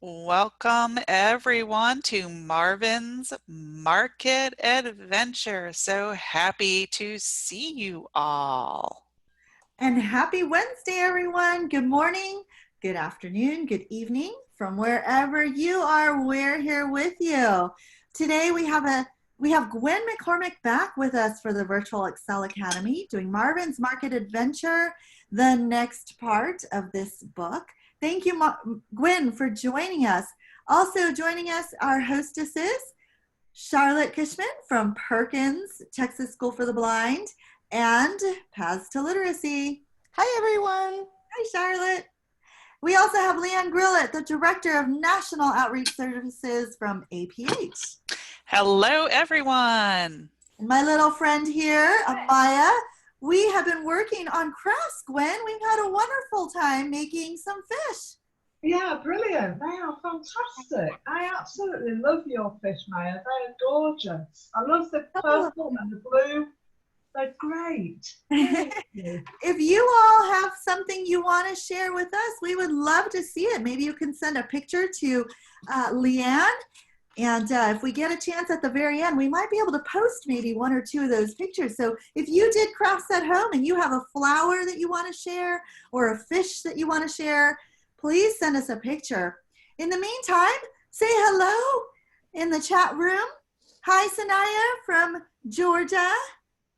Welcome everyone to Marvin's Market Adventure. So happy to see you all. And happy Wednesday, everyone. Good morning, good afternoon, good evening from wherever you are. We're here with you. Today we have Gwyn McCormack back with us for the Virtual Excel Academy doing Marvin's Market Adventure, the next part of this book. Thank you, Gwyn, for joining us. Also joining us, our hostesses, Charlotte Kishman from Perkins, Texas School for the Blind, and Paths to Literacy. Hi, everyone. Hi, Charlotte. We also have Leanne Grillett, the Director of National Outreach Services from APH. Hello, everyone. And my little friend here, Amaya. We have been working on crafts, Gwyn. We've had a wonderful time making some fish. Yeah, brilliant. They are fantastic. I absolutely love your fish, Maya. They're gorgeous. I love the purple and the blue. They're great. If you all have something you want to share with us, we would love to see it. Maybe you can send a picture to Leanne. And if we get a chance at the very end, we might be able to post maybe one or two of those pictures. So if you did crafts at home and you have a flower that you want to share or a fish that you want to share, please send us a picture. In the meantime, say hello in the chat room. Hi, Sanaya from Georgia.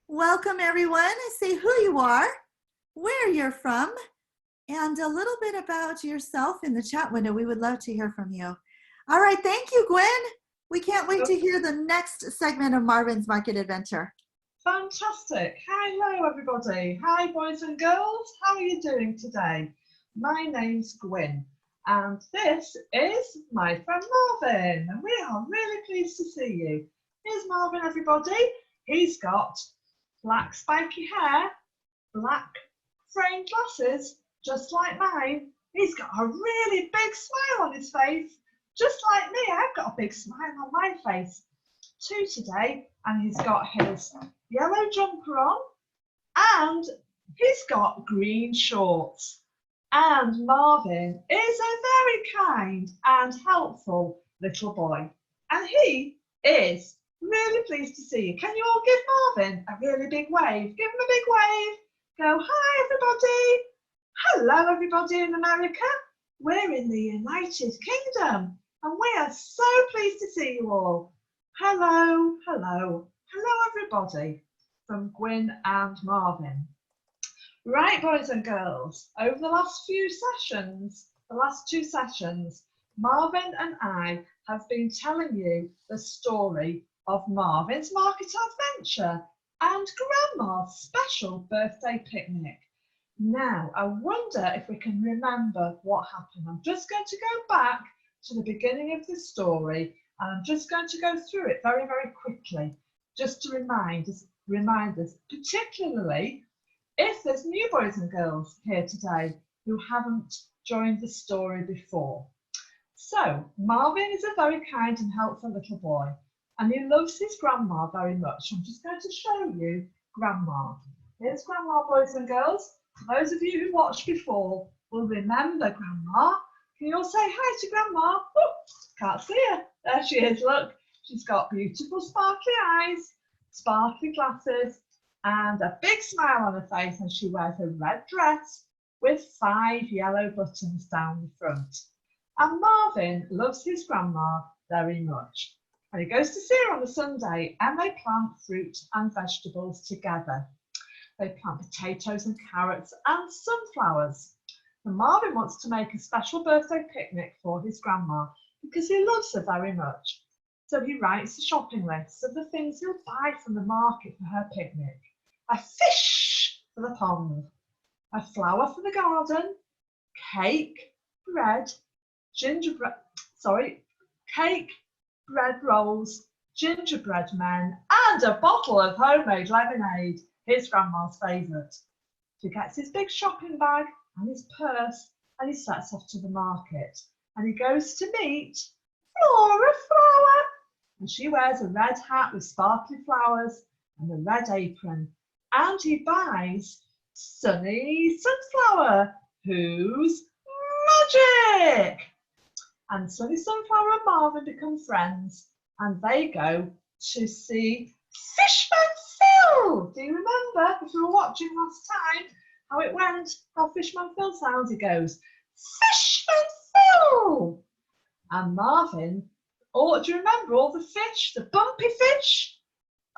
Welcome, everyone. Say who you are, where you're from, and a little bit about yourself in the chat window. We would love to hear from you. All right, thank you, Gwyn. We can't wait to hear the next segment of Marvin's Market Adventure. Fantastic. Hello, everybody. Hi, boys and girls. How are you doing today? My name's Gwyn, and this is my friend Marvin, and we are really pleased to see you. Here's Marvin, everybody. He's got black spiky hair, black framed glasses, just like mine. He's got a really big smile on his face. Just like me, I've got a big smile on my face too today, and he's got his yellow jumper on, and he's got green shorts. And Marvin is a very kind and helpful little boy, and he is really pleased to see you. Can you all give Marvin a really big wave? Give him a big wave. Go, hi, everybody. Hello, everybody in America. We're in the United Kingdom. And we are so pleased to see you all. Hello, hello, hello everybody from Gwyn and Marvin. Right, boys and girls, over the last two sessions, Marvin and I have been telling you the story of Marvin's Market Adventure and Grandma's special birthday picnic. Now, I wonder if we can remember what happened. I'm just going to go back to the beginning of the story, and I'm just going to go through it very, very quickly, just to remind us, particularly if there's new boys and girls here today who haven't joined the story before. So, Marvin is a very kind and helpful little boy, and he loves his grandma very much. I'm just going to show you Grandma. Here's Grandma, boys and girls. For those of you who watched before will remember Grandma. Can you all say hi to Grandma? Oh, can't see her. There she is, look. She's got beautiful sparkly eyes, sparkly glasses, and a big smile on her face, and she wears a red dress with 5 yellow buttons down the front. And Marvin loves his grandma very much. And he goes to see her on a Sunday, and they plant fruit and vegetables together. They plant potatoes and carrots and sunflowers. And Marvin wants to make a special birthday picnic for his grandma because he loves her very much. So he writes a shopping list of the things he'll buy from the market for her picnic. A fish for the pond, a flower for the garden, cake, bread, cake, bread rolls, gingerbread men, and a bottle of homemade lemonade, his grandma's favourite. He gets his big shopping bag and his purse, and he sets off to the market. And he goes to meet Flora Flower. And she wears a red hat with sparkly flowers and a red apron. And he buys Sunny Sunflower, who's magic. And Sunny Sunflower and Marvin become friends, and they go to see Fishman Phil. Do you remember, if you were watching last time, how it went, how Fishman Phil sounds? He goes, Fishman Phil! And Marvin, oh, do you remember all the fish, the bumpy fish?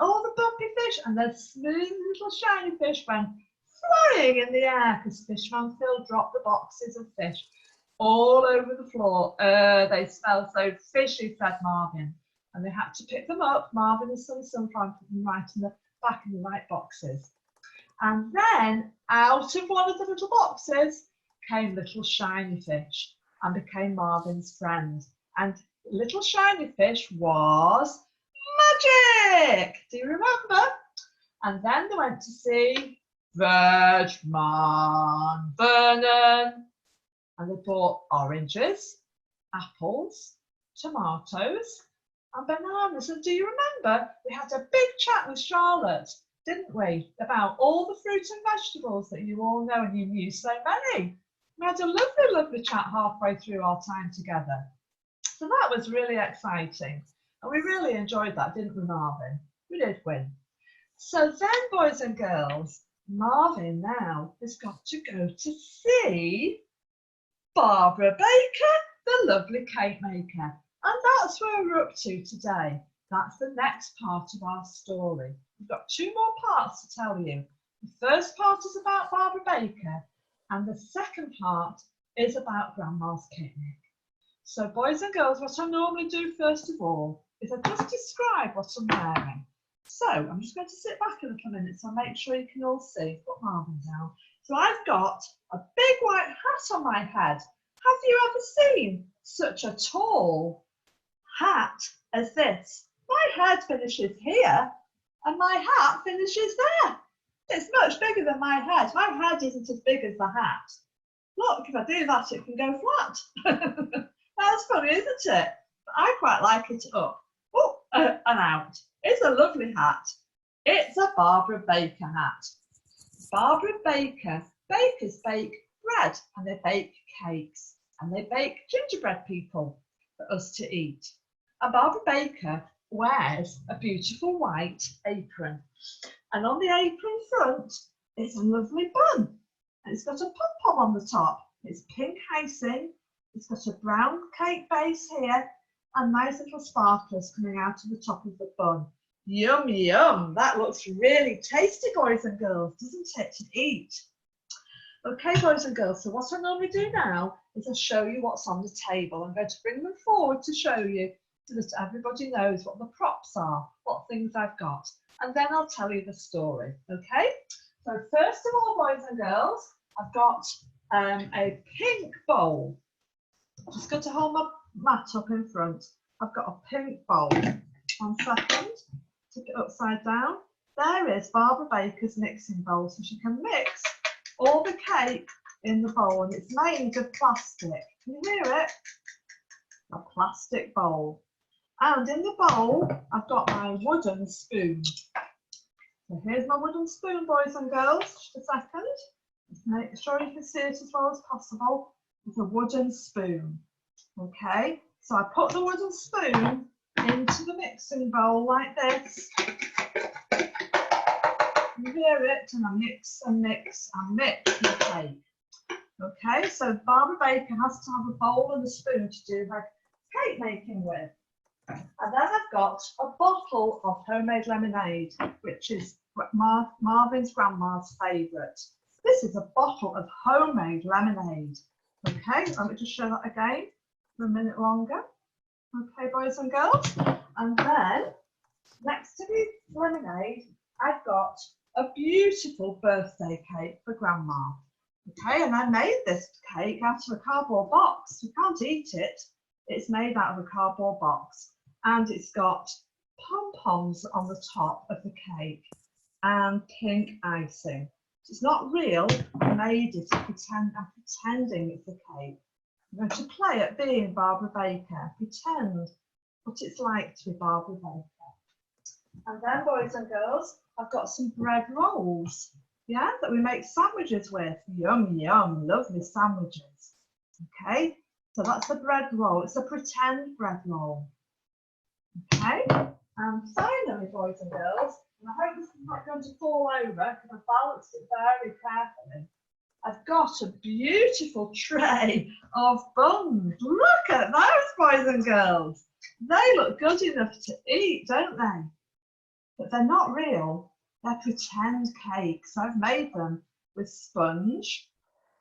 All the bumpy fish, and the smooth little shiny fish went flying in the air because Fishman Phil dropped the boxes of fish all over the floor. They smell so fishy, said Marvin. And they had to pick them up, Marvin and Sunny Sunflower, put them right in the back in the right boxes. And then out of one of the little boxes came little shiny fish and became Marvin's friend. And little shiny fish was magic. Do you remember? And then they went to see Vegemite Vernon. And they bought oranges, apples, tomatoes, and bananas. And do you remember, we had a big chat with Charlotte, didn't we, about all the fruits and vegetables that you all know, and you knew so many. We had a lovely, lovely chat halfway through our time together. So that was really exciting. And we really enjoyed that, didn't we, Marvin? We did win. So then, boys and girls, Marvin now has got to go to see Barbara Baker, the lovely cake maker. And that's where we're up to today. That's the next part of our story. We've got 2 more parts to tell you. The first part is about Barbara Baker, and the second part is about Grandma's picnic. So boys and girls, what I normally do first of all is I just describe what I'm wearing. So I'm just going to sit back a little minute so make sure you can all see. Put Marvin down. So I've got a big white hat on my head. Have you ever seen such a tall hat as this? My head finishes here and my hat finishes there. It's much bigger than my head. My head isn't as big as the hat. Look, if I do that, it can go flat. That's funny, isn't it? But I quite like it up. Oh, and out. It's a lovely hat. It's a Barbara Baker hat. Barbara Baker. Bakers bake bread and they bake cakes and they bake gingerbread people for us to eat. And Barbara Baker wears a beautiful white apron. And on the apron front is a lovely bun. And it's got a pom-pom on the top. It's pink icing. It's got a brown cake base here and nice little sparklers coming out of the top of the bun. Yum, yum. That looks really tasty, boys and girls, doesn't it, to eat? Okay, boys and girls, so what I normally do now is I show you what's on the table. I'm going to bring them forward to show you so that everybody knows what the props are, what things I've got. And then I'll tell you the story, okay? So first of all, boys and girls, I've got a pink bowl. I'm just going to hold my mat up in front. I've got a pink bowl. 1 second, tip it upside down. There is Barbara Baker's mixing bowl, so she can mix all the cake in the bowl, and it's made of plastic. Can you hear it? A plastic bowl. And in the bowl, I've got my wooden spoon. So here's my wooden spoon, boys and girls. Just a second. Just make sure you can see it as well as possible. It's a wooden spoon. Okay, so I put the wooden spoon into the mixing bowl like this. You hear it, and I mix and mix and mix the cake. Okay, so Barbara Baker has to have a bowl and a spoon to do her cake making with. And then I've got a bottle of homemade lemonade, which is Marvin's grandma's favourite. This is a bottle of homemade lemonade. Okay, let me just show that again for a minute longer. Okay, boys and girls. And then next to the lemonade, I've got a beautiful birthday cake for Grandma. Okay, and I made this cake out of a cardboard box. You can't eat it. It's made out of a cardboard box. And it's got pom-poms on the top of the cake and pink icing. So it's not real. I made it. I'm pretending it's a cake. I'm going to play at being Barbara Baker. Pretend what it's like to be Barbara Baker. And then, boys and girls, I've got some bread rolls, yeah, that we make sandwiches with. Yum, yum, lovely sandwiches. Okay, So that's the bread roll. It's a pretend bread roll. Okay, and finally, boys and girls, and I hope this is not going to fall over because I balanced it very carefully. I've got a beautiful tray of buns. Look at those, boys and girls. They look good enough to eat, don't they? But they're not real. They're pretend cakes. I've made them with sponge.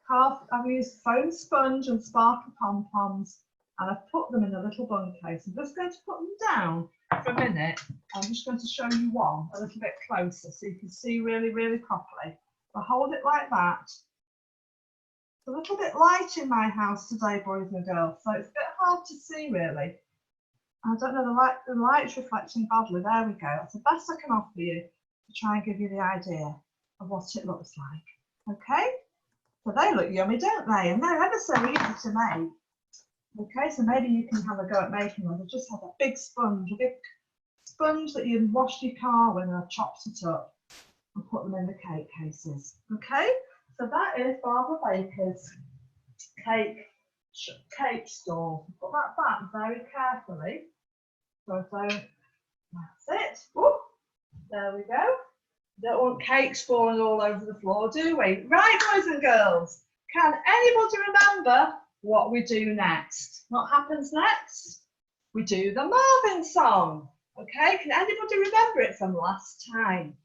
I've used foam sponge and sparkle pom-poms, and I've put them in a little bun case. I'm just going to put them down for a minute. I'm just going to show you one a little bit closer so you can see really, really properly. I'll hold it like that. It's a little bit light in my house today, boys and girls, so it's a bit hard to see really. I don't know, the light's reflecting badly. There we go. That's the best I can offer you to try and give you the idea of what it looks like. Okay? So they look yummy, don't they? And they're ever so easy to make. Okay, so maybe you can have a go at making them. I've just had a big sponge that you wash your car with, and I've chopped it up and put them in the cake cases. Okay, so that is Barbara Baker's cake store. Put that back very carefully. So that's it. Ooh, there we go. Don't want cakes falling all over the floor, do we? Right, boys and girls, can anybody remember what we do next? What happens next? We do the Marvin song. Okay, can anybody remember it from last time?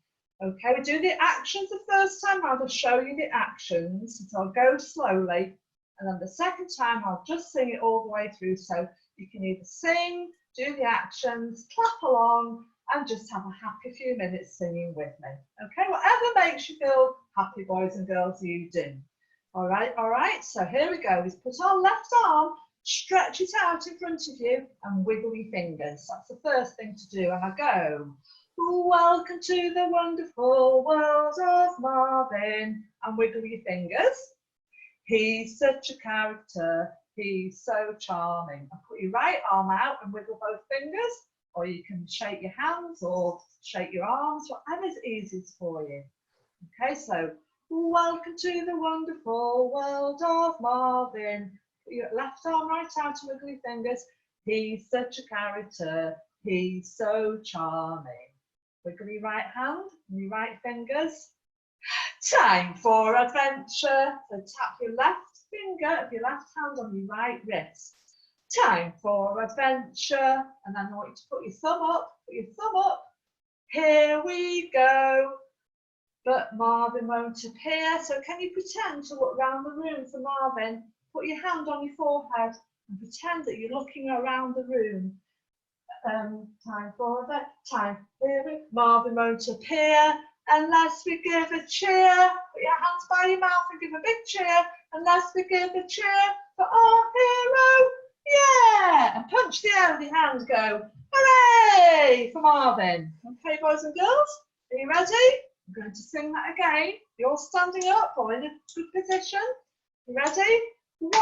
Okay, we do the actions the first time. I'll just show you the actions. So I'll go slowly, and then the second time I'll just sing it all the way through. So you can either sing, do the actions, clap along, and just have a happy few minutes singing with me. Okay, whatever makes you feel happy, boys and girls, you do. All right, so here we go. Let's put our left arm, stretch it out in front of you, and wiggle your fingers. That's the first thing to do, and I go, welcome to the wonderful world of Marvin, and wiggle your fingers. He's such a character, he's so charming. And put your right arm out and wiggle both fingers, or you can shake your hands or shake your arms, whatever's easiest for you. Okay, so welcome to the wonderful world of Marvin. Put your left arm right out and wiggle your fingers. He's such a character, he's so charming. Wiggle your right hand and your right fingers. Time for adventure. So tap your left finger of your left hand on your right wrist. Time for adventure. And then I want you to put your thumb up, Here we go. But Marvin won't appear. So can you pretend to look around the room for Marvin? Put your hand on your forehead and pretend that you're looking around the room. Time for that. Marvin won't appear unless we give a cheer. Put your hands by your mouth and give a big cheer. Unless we give a cheer for our hero. Yeah! And punch the air with your hand. Go, hooray for Marvin. Okay, boys and girls, are you ready? I'm going to sing that again. You're standing up or in a good position. You ready? 1,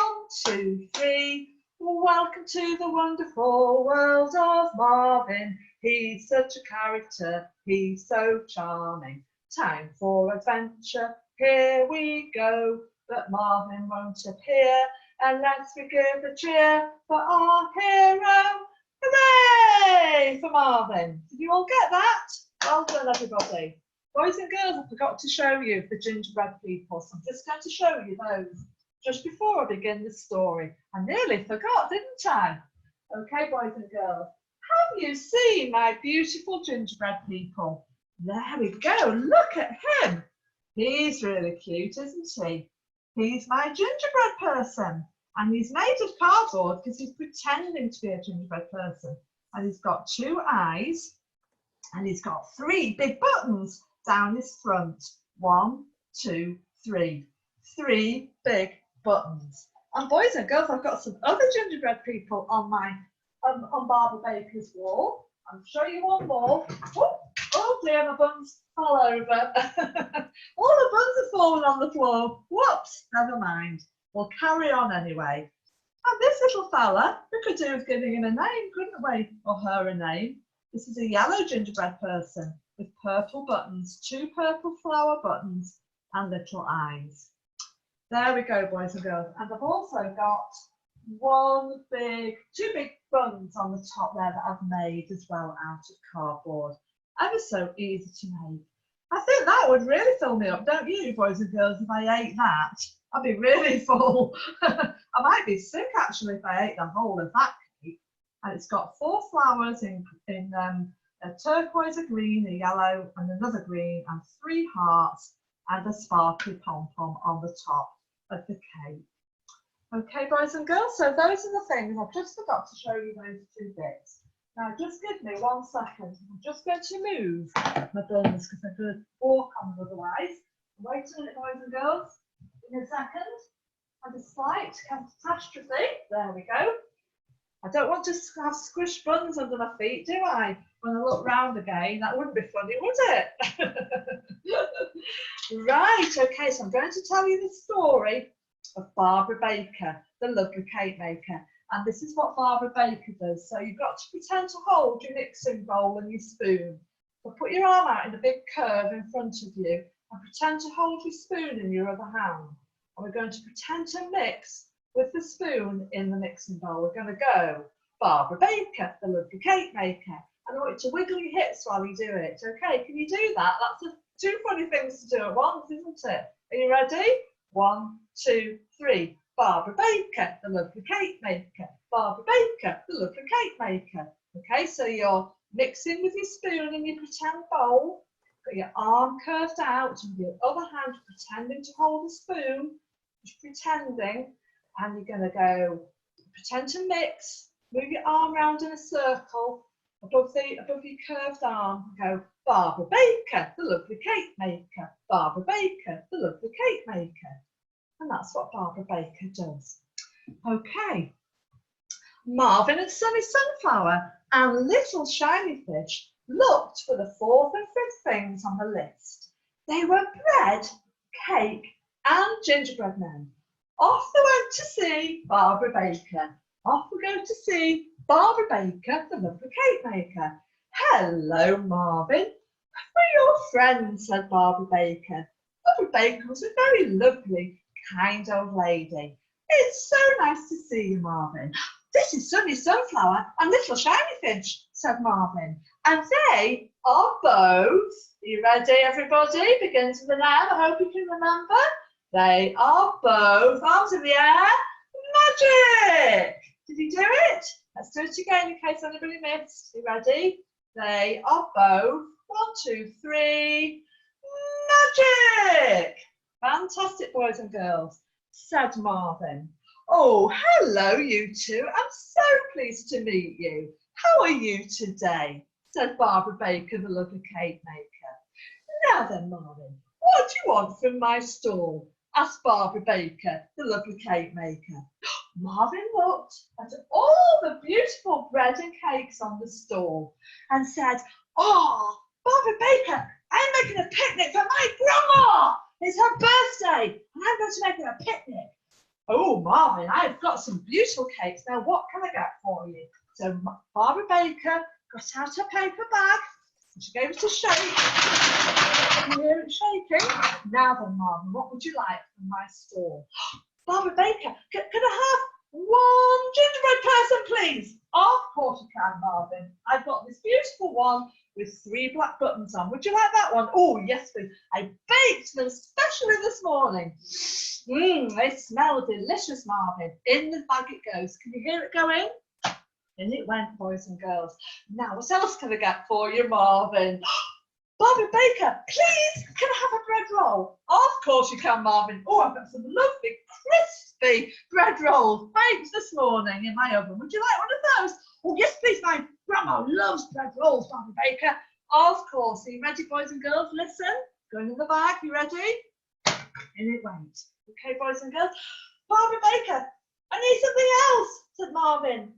2, 3. Welcome to the wonderful world of Marvin. He's such a character, he's so charming. Time for adventure, here we go. But Marvin won't appear unless we give a cheer for our hero. Hooray for Marvin. Did you all get that? Well done, everybody. Boys and girls, I forgot to show you the gingerbread people, so I'm just going to show you those just before I begin the story. I nearly forgot, didn't I? Okay, boys and girls, have you seen my beautiful gingerbread people? There we go, look at him. He's really cute, isn't he? He's my gingerbread person, and he's made of cardboard because he's pretending to be a gingerbread person. And he's got 2 eyes, and he's got 3 big buttons down his front. 1, 2, 3. 3 big buttons. And boys and girls, I've got some other gingerbread people on my on Barbara Baker's wall. I'll show you one more. Oh dear, my buns fell over. All the buns are falling on the floor. Whoops, never mind. We'll carry on anyway. And this little fella, we could do with giving him a name, couldn't we? Or her a name. This is a yellow gingerbread person with purple buttons, 2 purple flower buttons and little eyes. There we go, boys and girls. And I've also got two big buns on the top there that I've made as well out of cardboard. Ever so easy to make. I think that would really fill me up, don't you, boys and girls, if I ate that? I'd be really full. I might be sick actually if I ate the whole of that cake. And it's got 4 flowers in a turquoise, a green, a yellow, and another green, and 3 hearts, and a sparkly pom-pom on the top of the cake. Okay, boys and girls, so those are the things. I've just forgot to show you those 2 bits. Now, just give me 1 second. I'm just going to move my buns because I'm going to walk on them otherwise. Wait a minute, boys and girls. In a second. And a slight catastrophe. There we go. I don't want to have squished buns under my feet, do I? When I look round again, that wouldn't be funny, would it? Right, okay, so I'm going to tell you the story of Barbara Baker, the lovely cake maker. And this is what Barbara Baker does. So you've got to pretend to hold your mixing bowl and your spoon. So put your arm out in a big curve in front of you and pretend to hold your spoon in your other hand. And we're going to pretend to mix with the spoon in the mixing bowl. We're going to go, Barbara Baker, the lovely cake maker. And I want you to wiggle your hips while you do it. Okay, can you do that? That's 2 funny things to do at once, isn't it? Are you ready? 1, 2, 3. Barbara Baker, the lovely cake maker. Barbara Baker, the lovely cake maker. Okay, so you're mixing with your spoon in your pretend bowl. Got your arm curved out, and with your other hand pretending to hold the spoon. Just pretending. And you're going to go, pretend to mix. Move your arm round in a circle above your curved arm. Go, Barbara Baker, the lovely cake maker. Barbara Baker, the lovely cake maker. And that's what Barbara Baker does. Okay. Marvin and Sunny Sunflower and Little Shiny Fish looked for the 4th and 5th things on the list. They were bread, cake, and gingerbread men. Off they went to see Barbara Baker. Off we go to see Barbara Baker, the lovely cake maker. Hello, Marvin. We're your friends, said Barbara Baker. Barbara Baker was a very lovely, kind old lady. It's so nice to see you, Marvin. This is Sunny Sunflower and Little Shiny Fish, said Marvin. And they are both, are you ready, everybody? Begins with an M, I hope you can remember. They are both, arms in the air, magic! Did you do it? Let's do it again in case anybody missed. You ready? They are both, 1, 2, 3, magic! Fantastic, boys and girls, said Marvin. Oh, hello, you two. I'm so pleased to meet you. How are you today? Said Barbara Baker, the lovely cake maker. Now then, Marvin, what do you want from my stall? Asked Barbara Baker, the lovely cake maker. Marvin looked at all the beautiful bread and cakes on the stall and said, oh, Barbara Baker, I'm making a picnic for my grandma. It's her birthday and I'm going to make her a picnic. Oh, Marvin, I've got some beautiful cakes. Now, what can I get for you? So Barbara Baker got out her paper bag and she gave it a shake. You hear it shaking? Now then, Marvin, what would you like from my stall? Barbara Baker, can I have 1 gingerbread person, please? Of course you can, Marvin. I've got this beautiful one with 3 black buttons on. Would you like that one? Oh, yes, please. I baked them especially this morning. They smell delicious, Marvin. In the bag it goes. Can you hear it go in? In it went, boys and girls. Now, what else can I get for you, Marvin? Barbara Baker, please, can I have a bread roll? Of course you can, Marvin. Oh, I've got some lovely, crispy bread rolls baked this morning in my oven. Would you like one of those? Oh, yes, please, my grandma loves bread rolls, Barbara Baker. Of course. Are you ready, boys and girls? Listen, going in the bag. You ready? In it went. Okay, boys and girls. Barbara Baker, I need something else, said Marvin.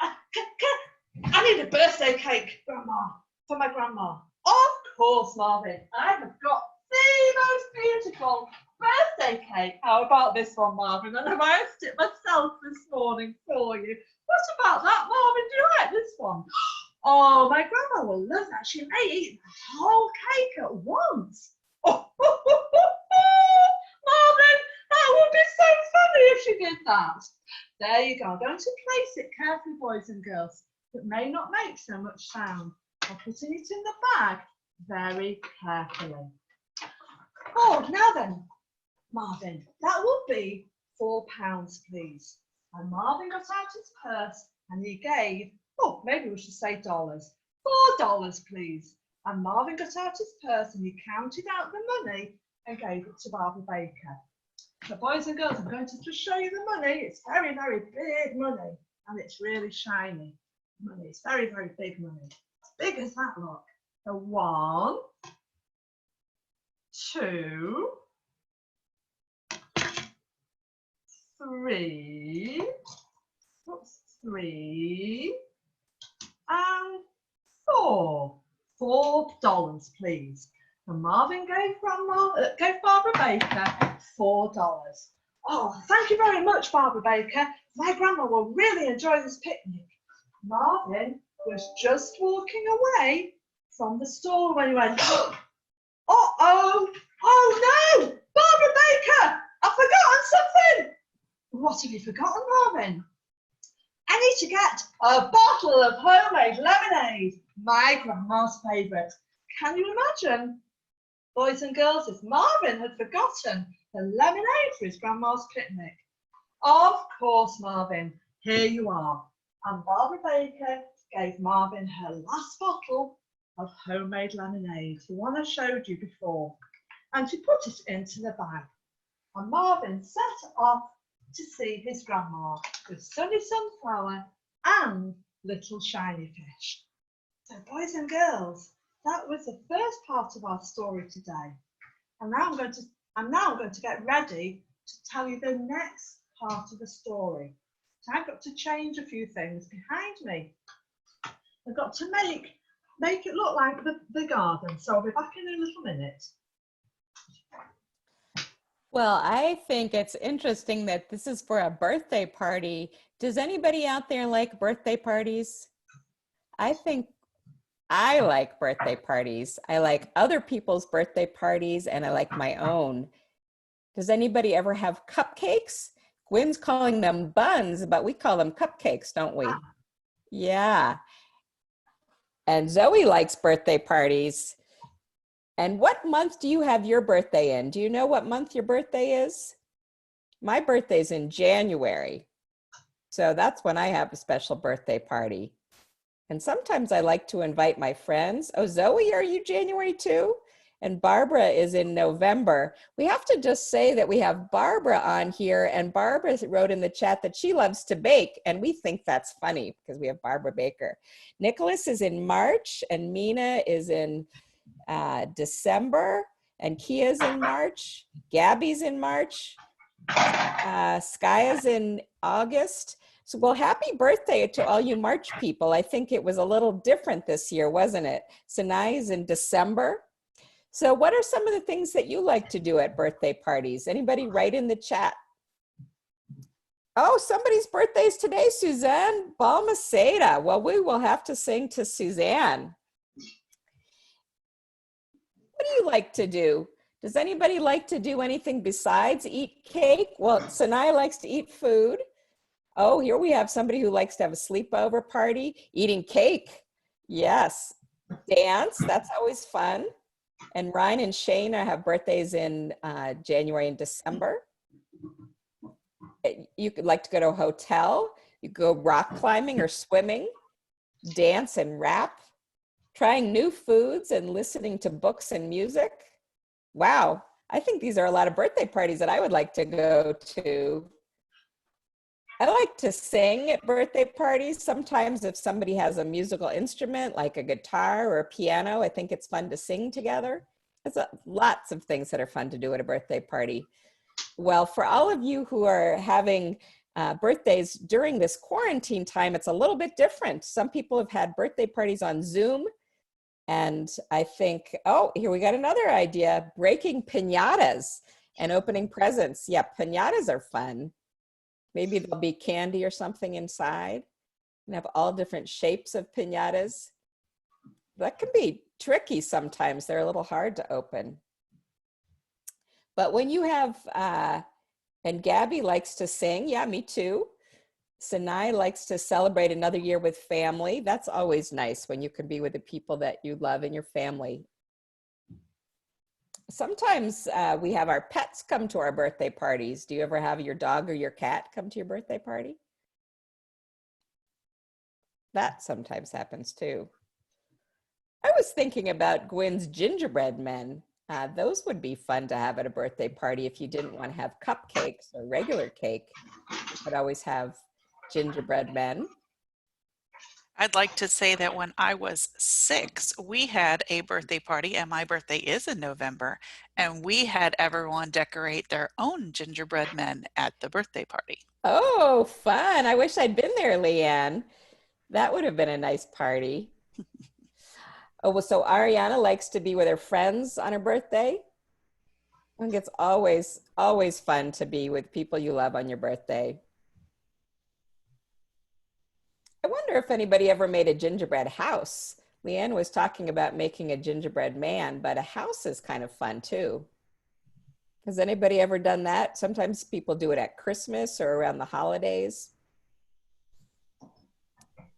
I need a birthday cake, Grandma, for my grandma. Of course, Marvin. I have got the most beautiful birthday cake. How about this one, Marvin? And I've iced it myself this morning for you. What about that, Marvin? Do you like this one? Oh, my grandma will love that. She may eat the whole cake at once. Oh, Marvin, That would be so funny if she did that. There you go. I'm going to place it carefully, boys and girls. It may not make so much sound. I'm putting it in the bag very carefully. Oh, now then, Marvin, that will be £4, please. And Marvin got out his purse and he gave, oh, maybe we should say dollars. $4, please. And Marvin got out his purse and he counted out the money and gave it to Barbara Baker. So boys and girls, I'm going to just show you the money. It's very, very big money and it's really shiny money. It's very, very big money. As big as that, look. So 1, 2, 3, oops, 3, and 4. $4, please. And Marvin gave Barbara Baker $4. Oh, thank you very much, Barbara Baker. My grandma will really enjoy this picnic. Marvin was just walking away from the store when he went, uh-oh, oh no, Barbara Baker, I've forgotten something. What have you forgotten, Marvin? I need to get a bottle of homemade lemonade, my grandma's favourite. Can you imagine, boys and girls, if Marvin had forgotten the lemonade for his grandma's picnic? Of course, Marvin, here you are. And Barbara Baker gave Marvin her last bottle of homemade lemonade, the one I showed you before. And she put it into the bag. And Marvin set off to see his grandma with Sunny Sunflower and Little Shiny Fish. So boys and girls, that was the first part of our story today. And now I'm going to get ready to tell you the next part of the story. So I've got to change a few things behind me. I've got to make it look like the garden. So I'll be back in a little minute. Well, I think it's interesting that this is for a birthday party. Does anybody out there like birthday parties? I think I like birthday parties. I like other people's birthday parties and I like my own. Does anybody ever have cupcakes? Gwyn's calling them buns, but we call them cupcakes, don't we? Yeah. And Zoe likes birthday parties. And what month do you have your birthday in? Do you know what month your birthday is? My birthday's in January. So that's when I have a special birthday party. And sometimes I like to invite my friends. Oh, Zoe, are you January too? And Barbara is in November. We have to just say that we have Barbara on here, and Barbara wrote in the chat that she loves to bake, and we think that's funny because we have Barbara Baker. Nicholas is in March, and Mina is in December, and Kia's in March, Gabby's in March, Skaya's in August. So, well, happy birthday to all you March people. I think it was a little different this year, wasn't it? Sinai is in December. So what are some of the things that you like to do at birthday parties? Anybody write in the chat? Oh, somebody's birthday is today, Suzanne Balmaceda. Well, we will have to sing to Suzanne. What do you like to do? Does anybody like to do anything besides eat cake? Well, Sanaya likes to eat food. Oh, here we have somebody who likes to have a sleepover party, eating cake. Yes. Dance, that's always fun. And Ryan and Shane have birthdays in January and December. You could like to go to a hotel. You go rock climbing or swimming, dance and rap, trying new foods and listening to books and music. Wow, I think these are a lot of birthday parties that I would like to go to. I like to sing at birthday parties. Sometimes if somebody has a musical instrument like a guitar or a piano, I think it's fun to sing together. There's lots of things that are fun to do at a birthday party. Well, for all of you who are having birthdays during this quarantine time, it's a little bit different. Some people have had birthday parties on Zoom. And I think, oh, here we got another idea, breaking pinatas and opening presents. Yeah, pinatas are fun. Maybe there'll be candy or something inside and have all different shapes of pinatas. That can be tricky sometimes. They're a little hard to open. But when you have And Gabby likes to sing. Yeah, me too. Sinai likes to celebrate another year with family. That's always nice when you can be with the people that you love in your family. Sometimes we have our pets come to our birthday parties. Do you ever have your dog or your cat come to your birthday party? That sometimes happens too. I was thinking about Gwyn's gingerbread men. Those would be fun to have at a birthday party if you didn't want to have cupcakes or regular cake. You could always have gingerbread men. I'd like to say that when I was 6, we had a birthday party, and my birthday is in November, and we had everyone decorate their own gingerbread men at the birthday party. Oh, fun. I wish I'd been there, Leanne. That would have been a nice party. Oh, well, so Ariana likes to be with her friends on her birthday. I think it's always fun to be with people you love on your birthday. I wonder if anybody ever made a gingerbread house. Leanne was talking about making a gingerbread man, but a house is kind of fun too. Has anybody ever done that? Sometimes people do it at Christmas or around the holidays.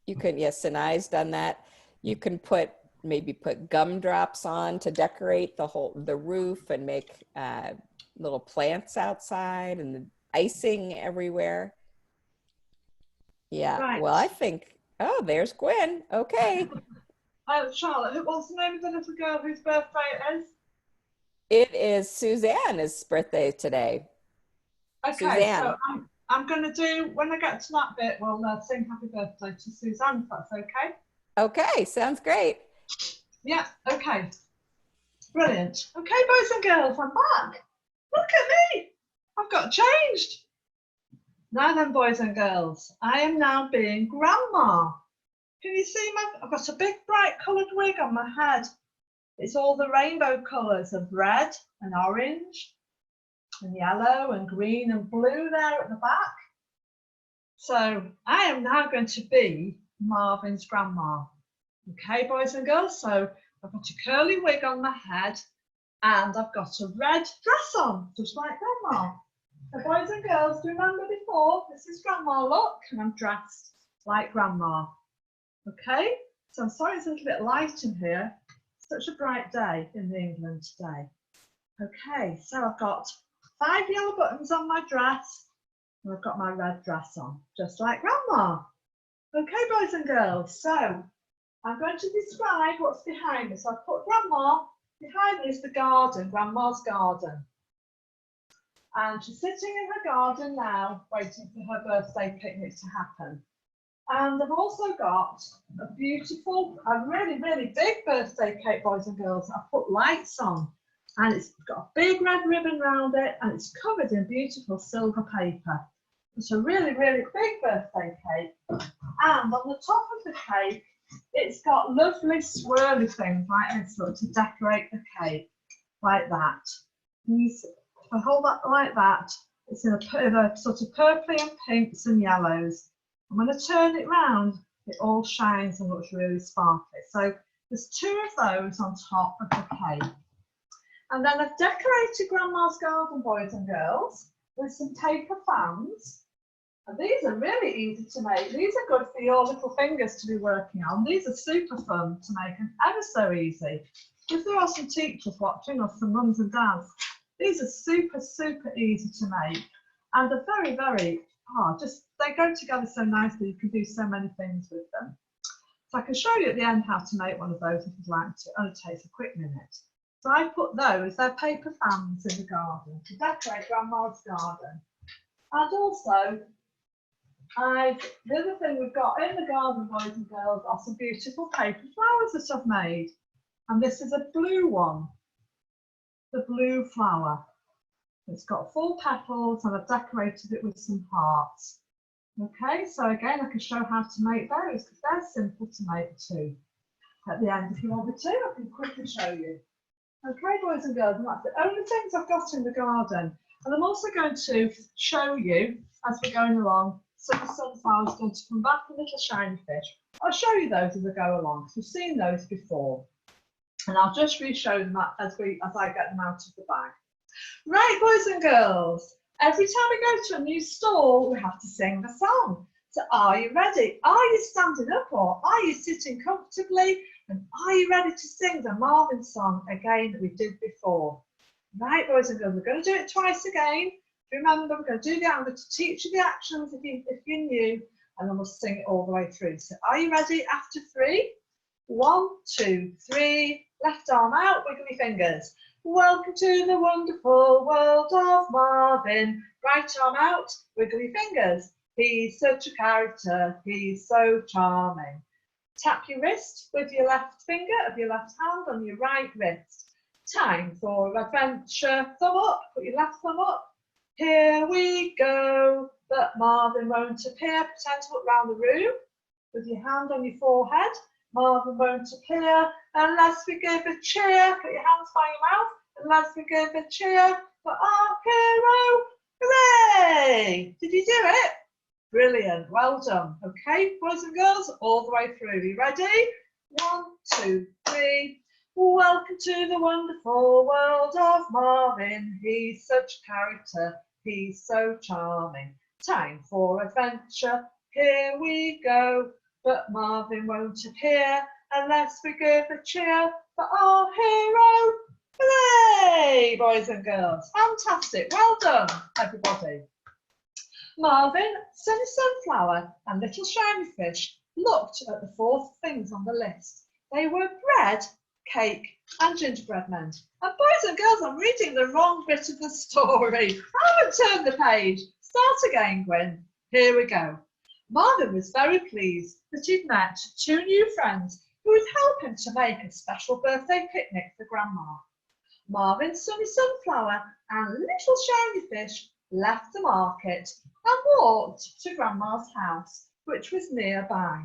You can, yes, Sinai's done that. You can maybe put gumdrops on to decorate the roof and make little plants outside and the icing everywhere. Yeah, Right. well, I think, oh, there's Gwyn. Okay. Charlotte, what's the name of the little girl whose birthday it is? It is Susanna's birthday today. Okay, Suzanne. so I'm going to do, when I get to that bit, we'll sing happy birthday to Suzanne, if that's okay. Okay, sounds great. Yeah, okay. Brilliant. Okay, boys and girls, I'm back. Look at me. I've got changed. Now then, boys and girls, I am now being grandma. Can you see I've got a big bright coloured wig on my head. It's all the rainbow colours of red and orange and yellow and green and blue there at the back. So I am now going to be Marvin's grandma. Okay, boys and girls, so I've got a curly wig on my head and I've got a red dress on, just like grandma. So boys and girls, do you remember before? This is grandma look, and I'm dressed like grandma. Okay, so I'm sorry it's a little bit light in here. Such a bright day in England today. Okay, so I've got 5 yellow buttons on my dress and I've got my red dress on, just like grandma. Okay, boys and girls, so I'm going to describe what's behind me. So I've put grandma, behind me is the garden, grandma's garden. And she's sitting in her garden now, waiting for her birthday picnic to happen. And I've also got a beautiful, a really, really big birthday cake, boys and girls. I've put lights on and it's got a big red ribbon around it and it's covered in beautiful silver paper. It's a really, really big birthday cake. And on the top of the cake, it's got lovely swirly things like this, look, to decorate the cake, like that. If I hold that like that, it's in a sort of purpley and pinks and yellows. I'm going to turn it round, it all shines and looks really sparkly. So there's 2 of those on top of the cake. And then I've decorated Grandma's garden, boys and girls, with some paper fans. And these are really easy to make. These are good for your little fingers to be working on. These are super fun to make and ever so easy. If there are some teachers watching or some mums and dads, these are super, super easy to make. And they're very, very they go together so nicely, you can do so many things with them. So I can show you at the end how to make one of those if you'd like to. It only takes a quick minute. So I put those, they're paper fans in the garden to decorate Grandma's garden. And also, the other thing we've got in the garden, boys and girls, are some beautiful paper flowers that I've made. And this is a blue one, the blue flower. It's got full petals and I've decorated it with some hearts. Okay, so again, I can show how to make those because they're simple to make too. At the end, if you want me to, I can quickly show you. Okay, boys and girls, and that's the only things I've got in the garden. And I'm also going to show you, as we're going along, some sunflowers going to come back, a little shiny fish. I'll show you those as I go along, because we've seen those before. And I'll just re-show them as I get them out of the bag. Right, boys and girls, Every time we go to a new stall, we have to sing the song. So are you ready? Are you standing up or are you sitting comfortably? And are you ready to sing the Marvin song again that we did before? Right, boys and girls, we're going to do it twice again. Remember, we're going to do the, I'm going to teach you the actions if you're new, and then we'll sing it all the way through. So are you ready after 3? 1, 2, 3, left arm out, wiggly fingers. Welcome to the wonderful world of Marvin. Right arm out, wiggly fingers. He's such a character, he's so charming. Tap your wrist with your left finger of your left hand on your right wrist. Time for adventure, thumb up, put your left thumb up. Here we go, but Marvin won't appear. Pretend to look round the room with your hand on your forehead. Marvin won't appear unless we give a cheer. Put your hands by your mouth. Unless we give a cheer for our hero. Hooray! Did you do it? Brilliant, well done. Okay, boys and girls, all the way through. Are you ready? 1, 2, 3. Welcome to the wonderful world of Marvin. He's such a character, he's so charming. Time for adventure, here we go. But Marvin won't appear unless we give a cheer for our hero. Hooray, boys and girls. Fantastic, well done, everybody. Marvin, Sunny Sunflower and Little Shiny Fish looked at the 4 things on the list. They were bread, cake and gingerbread men. And boys and girls, I'm reading the wrong bit of the story. I haven't turned the page. Start again, Gwyn. Here we go. Marvin was very pleased that he'd met 2 new friends who would help him to make a special birthday picnic for Grandma. Marvin, Sunny Sunflower and Little Shiny Fish left the market and walked to Grandma's house, which was nearby.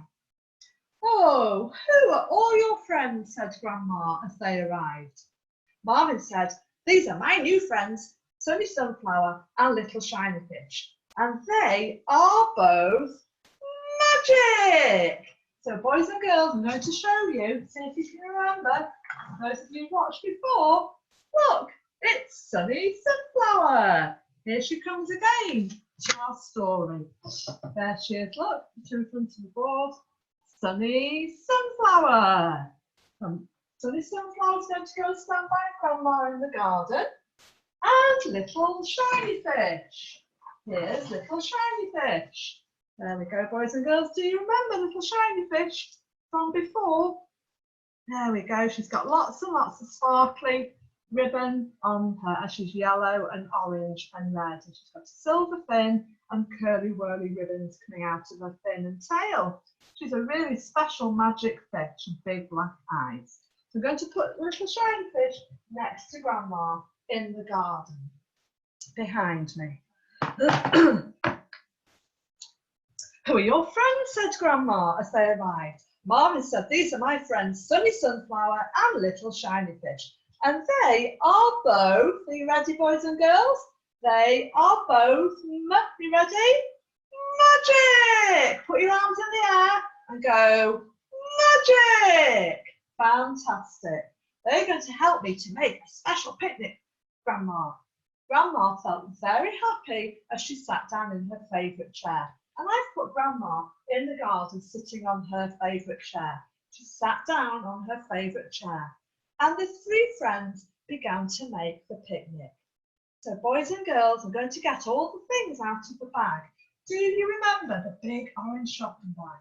Oh, who are all your friends? Said Grandma as they arrived. Marvin said, these are my new friends, Sunny Sunflower and Little Shiny Fish, and they are both magic. So boys and girls, I'm going to show you, see if you can remember, those of you who watched before, look, it's Sunny Sunflower. Here she comes again to our story. There she is, look, in front of the board. Sunny Sunflower. Sunny Sunflower's going to go stand by Grandma in the garden. And Little Shiny Fish. Here's Little Shiny Fish. There we go, boys and girls. Do you remember Little Shiny Fish from before? There we go. She's got lots and lots of sparkly ribbon on her. She's yellow and orange and red. And she's got silver fin and curly whirly ribbons coming out of her fin and tail. She's a really special magic fish with big black eyes. So I'm going to put Little Shiny Fish next to Grandma in the garden behind me. Who are your friends? Said Grandma as they arrived. Marvin said, these are my friends, Sunny Sunflower and Little Shiny Fish. And they are both, are you ready, boys and girls? They are both, you ready? Magic! Put your arms in the air and go, magic! Fantastic. They're going to help me to make a special picnic, Grandma. Grandma felt very happy as she sat down in her favourite chair. And I've put Grandma in the garden sitting on her favourite chair. She sat down on her favourite chair. And the 3 friends began to make the picnic. So boys and girls, I'm going to get all the things out of the bag. Do you remember the big orange shopping bag?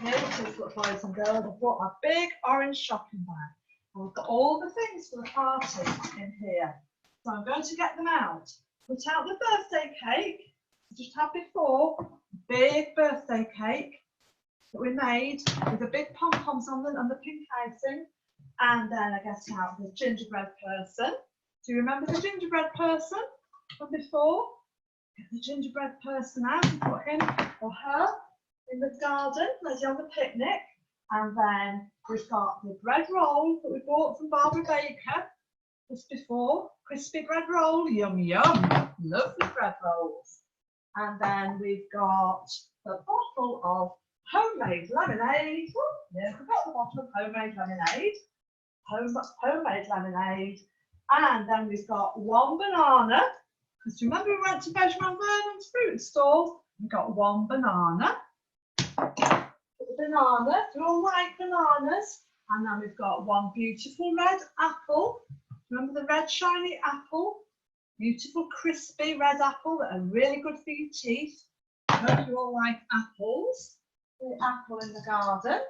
Here it is, look, boys and girls. I've brought my big orange shopping bag. And I've got all the things for the party in here. So I'm going to get them out. Put out the birthday cake. I just had before, big birthday cake that we made with the big pom-poms on them and the pink icing. And then I get out the gingerbread person. Do you remember the gingerbread person from before? Get the gingerbread person out and put him or her in the garden, ready on the picnic. And then we've got the bread roll that we bought from Barbara Baker just before. Crispy bread roll, yum yum, lovely bread rolls. And then we've got the bottle of homemade lemonade. Oh, yeah, I forgot the bottle of homemade lemonade. Homemade lemonade. And then we've got 1 banana, Because remember we went to Benjamin Vernon's fruit stall, we got one banana. Banana, they're all white bananas. And then we've got one beautiful red apple. Remember the red shiny apple? Beautiful crispy red apple that are really good for your teeth. I hope you all like apples. The apple in the garden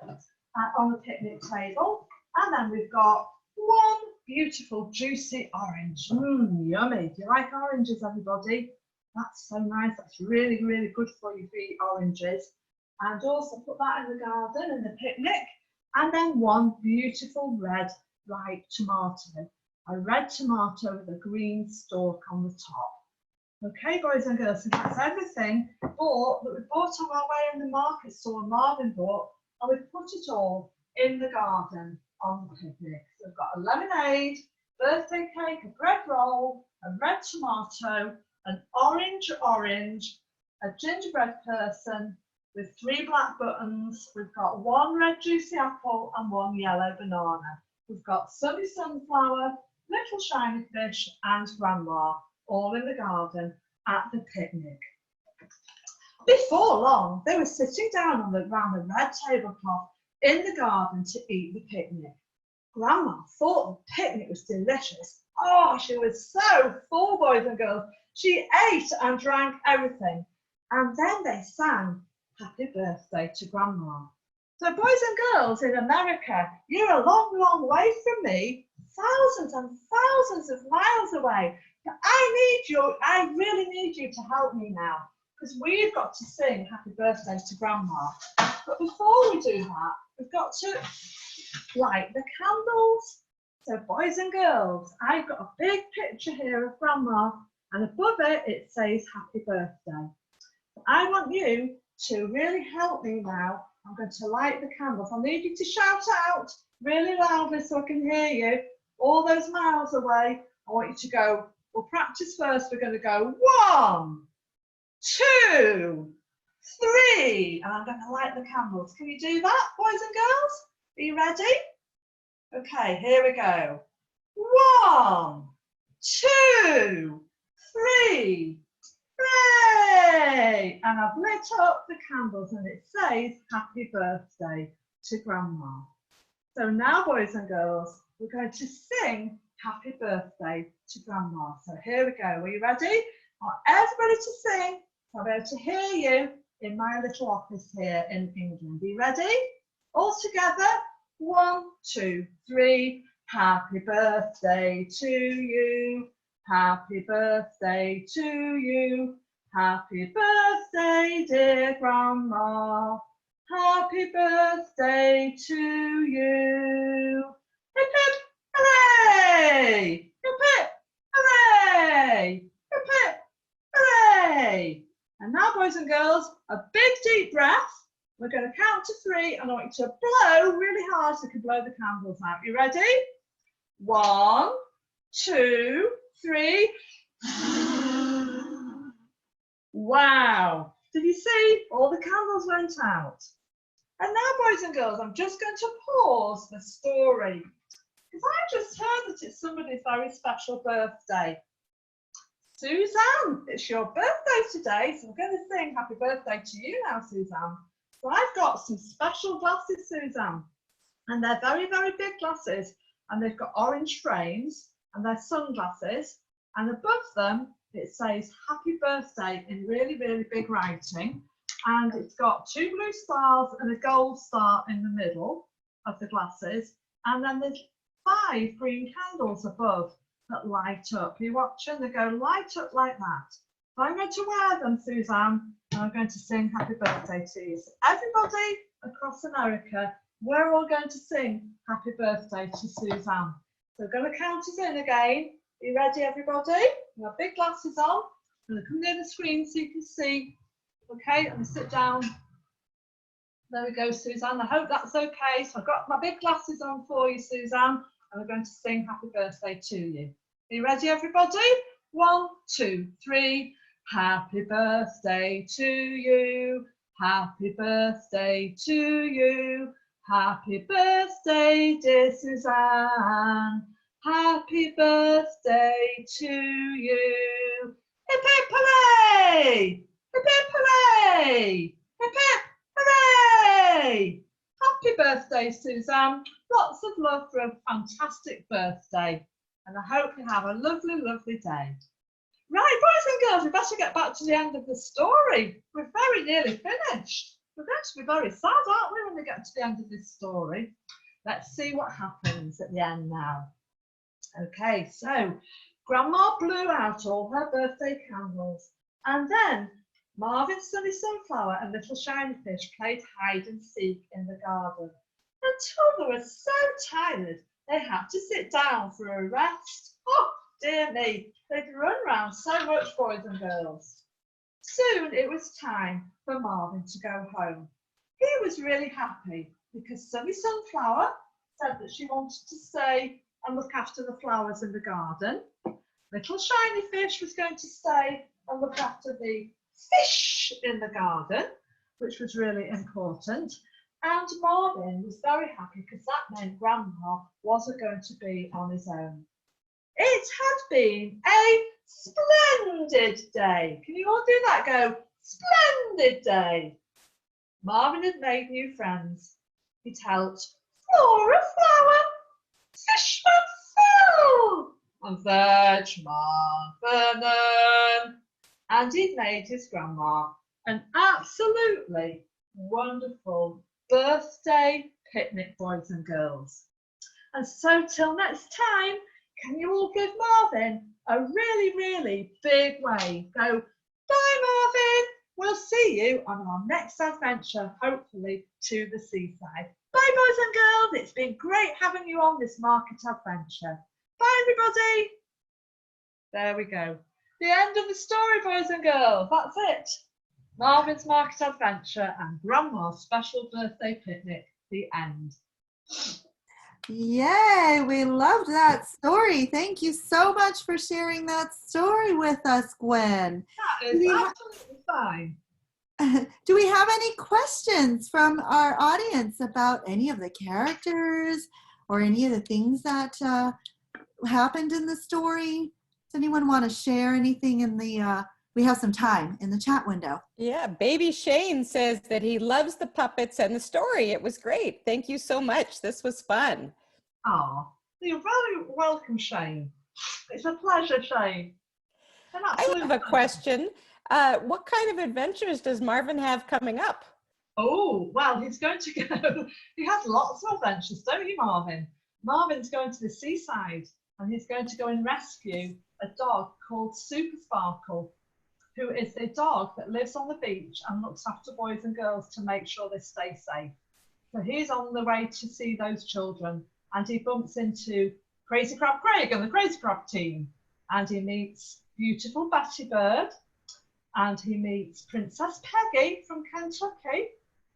on the picnic table. And then we've got one beautiful juicy orange. Yummy. Do you like oranges, everybody? That's so nice. That's really, really good for you to eat oranges. And also put that in the garden in the picnic. And then one beautiful red ripe tomato. A red tomato with a green stalk on the top. Okay, boys and girls, so that's everything that we bought on our way in the market store, Marvin bought, and we've put it all in the garden on the picnic. So we've got a lemonade, birthday cake, a bread roll, a red tomato, an orange, a gingerbread person with 3 black buttons. We've got one red juicy apple and one yellow banana. We've got sunny sunflower, little shiny fish and grandma, all in the garden at the picnic. Before long, they were sitting down around the red tablecloth in the garden to eat the picnic. Grandma thought the picnic was delicious. Oh, she was so full, boys and girls. She ate and drank everything. And then they sang happy birthday to Grandma. So boys and girls in America, you're a long, long way from me, thousands and thousands of miles away. But I really need you to help me now, because we've got to sing happy birthday to Grandma. But before we do that, we've got to light the candles. So boys and girls, I've got a big picture here of Grandma, and above it, it says happy birthday. I want you to really help me now. I'm going to light the candles. I need you to shout out really loudly so I can hear you. All those miles away, I want you to go. We'll practice first. We're going to go 1, 2, 3. And I'm going to light the candles. Can you do that, boys and girls? Are you ready? Okay, here we go. 1, 2, 3. Hooray! And I've lit up the candles and it says happy birthday to Grandma. So now, boys and girls, we're going to sing happy birthday to Grandma. So here we go. Are you ready? I want everybody to sing. I'll be able to hear you in my little office here in England. Are you ready? All together. 1, 2, 3. Happy birthday to you. Happy birthday to you. Happy birthday, dear Grandma. Happy birthday to you. Hip hip hooray! Hip hip hooray! Hip hip hooray! And now, boys and girls, a big deep breath. We're going to count to 3 and I want you to blow really hard so you can blow the candles out. You ready? 1, 2, 3. Wow. Did you see? All the candles went out. And now, boys and girls, I'm just going to pause the story because I just heard that it's somebody's very special birthday. Suzanne, it's your birthday today, so I'm going to sing happy birthday to you now, Suzanne. So I've got some special glasses, Suzanne, and they're very, very big glasses, and they've got orange frames, and they're sunglasses, and above them it says happy birthday in really, really big writing, and it's got 2 blue stars and a gold star in the middle of the glasses, and then there's 5 green candles above that light up. You watch and they go light up like that. So I'm going to wear them, Suzanne, and I'm going to sing happy birthday to you. So everybody across America, we're all going to sing happy birthday to Suzanne. So we're going to count us in again. Are you ready, everybody? We have big glasses on. I'm going to come near the screen so you can see. Okay, and sit down. There we go, Suzanne. I hope that's okay. So I've got my big glasses on for you, Suzanne, and we're going to sing happy birthday to you. Are you ready, everybody? 1, 2, 3. Happy birthday to you. Happy birthday to you. Happy birthday, dear Suzanne. Happy birthday to you. Hip hip hooray! Hip hip hooray! Hip hip hooray! Happy birthday, Suzanne. Lots of love for a fantastic birthday. And I hope you have a lovely, lovely day. Right, boys and girls, we better get back to the end of the story. We're very nearly finished. We're going to be very sad, aren't we, when we get to the end of this story? Let's see what happens at the end now. Okay, so Grandma blew out all her birthday candles, and then Marvin, Sunny Sunflower and Little Shiny Fish played hide and seek in the garden until they were so tired they had to sit down for a rest. Oh, dear me, they'd run round so much, boys and girls. Soon it was time for Marvin to go home. He was really happy because Sunny Sunflower said that she wanted to stay and look after the flowers in the garden. Little Shiny Fish was going to stay and look after the fish in the garden, which was really important. And Marvin was very happy because that meant Grandma wasn't going to be on his own. It had been a splendid day. Can you all do that? Go, splendid day. Marvin had made new friends. He'd helped Flora flower, Fishman Phil, and Vegman Vernon. And he'd made his grandma an absolutely wonderful birthday picnic, boys and girls. And so till next time, can you all give Marvin a really, really big wave? Go, bye Marvin, we'll see you on our next adventure, hopefully to the seaside. Bye boys and girls, it's been great having you on this market adventure. Bye everybody. There we go. The end of the story, boys and girls, that's it. Marvin's market adventure and Grandma's special birthday picnic, the end. Yay, we loved that story. Thank you so much for sharing that story with us, Gwyn. That is absolutely fine. Do we have any questions from our audience about any of the characters or any of the things that happened in the story? Does anyone want to share anything in the, we have some time in the chat window. Yeah, baby Shane says that he loves the puppets and the story. It was great. Thank you so much. This was fun. Oh, you're very welcome, Shane. It's a pleasure, Shane. I have a question. What kind of adventures does Marvin have coming up? Oh, well, he's going to go, he has lots of adventures, don't you, Marvin? Marvin's going to the seaside and he's going to go and rescue a dog called Super Sparkle, who is a dog that lives on the beach and looks after boys and girls to make sure they stay safe. So he's on the way to see those children and he bumps into Crazy Crab Craig and the Crazy Crab team, and he meets beautiful Betty Bird, and he meets Princess Peggy from Kentucky,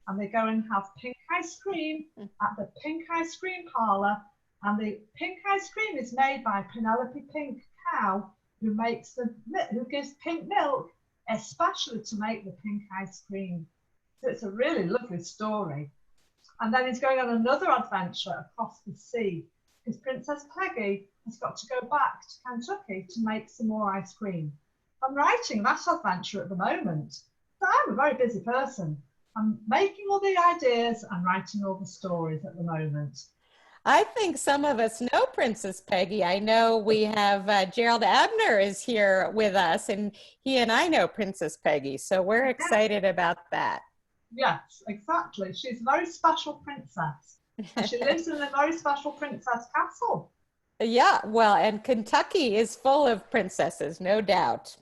and they go and have pink ice cream at the Pink Ice Cream Parlour, and the pink ice cream is made by Penelope Pink Cow, who gives pink milk especially to make the pink ice cream. So it's a really lovely story. And then he's going on another adventure across the sea because Princess Peggy has got to go back to Kentucky to make some more ice cream. I'm writing that adventure at the moment. So I'm a very busy person. I'm making all the ideas and writing all the stories at the moment. I think some of us know Princess Peggy. I know we have Gerald Abner is here with us, and he and I know Princess Peggy. So we're excited about that. Yes, exactly. She's a very special princess. She lives in a very special princess castle. Yeah, well, and Kentucky is full of princesses, no doubt.